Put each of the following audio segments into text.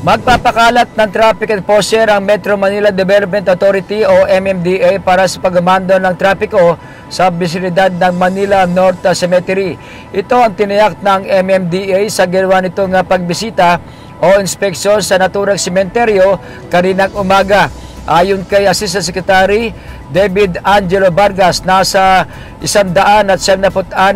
Magpapakalat ng traffic enforcer ang Metro Manila Development Authority o MMDA para sa pagmamando ng trapiko sa bisinidad ng Manila North Cemetery. Ito ang tiniyak ng MMDA sa ginawa nitong pagbisita o inspeksyon sa naturang sementeryo kaninang umaga. Ayon kay Assistant Secretary David Angelo Vargas, nasa 176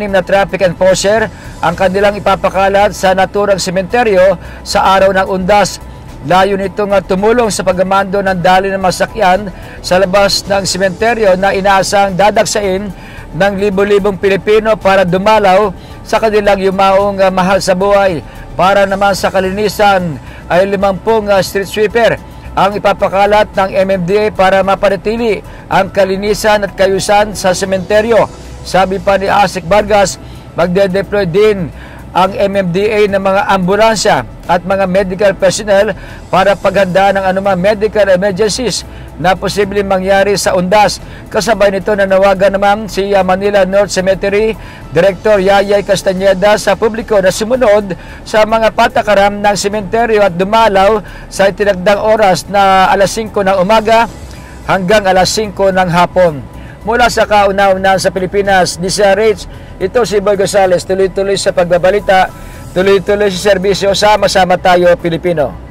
na traffic enforcer ang kanilang ipapakalat sa naturang sementeryo sa araw ng Undas. Layo nitong tumulong sa pagmamando ng daloy ng masakyan sa labas ng sementeryo na inaasang dadagsain ng libo-libong Pilipino para dumalaw sa kanilang yumaong mahal sa buhay. Para naman sa kalinisan ay 50 street sweeper ang ipapakalat ng MMDA para mapanatili ang kalinisan at kayusan sa sementeryo. Sabi pa ni Asik Vargas, magde-deploy din ang MMDA ng mga ambulansya at mga medical personnel para paghandaan ng anumang medical emergencies na posibleng mangyari sa Undas. Kasabay nito nanawagan naman si Manila North Cemetery Director Yayay Castañeda sa publiko na sumunod sa mga patakaran ng sementeryo at dumalaw sa itinagdang oras na alas 5 ng umaga hanggang alas 5 ng hapon. Mula sa kauna-unahan sa Pilipinas, DCRH, ito si Boy Gonzales, tuloy-tuloy sa pagbabalita, tuloy-tuloy sa serbisyo, sama-sama tayo Pilipino.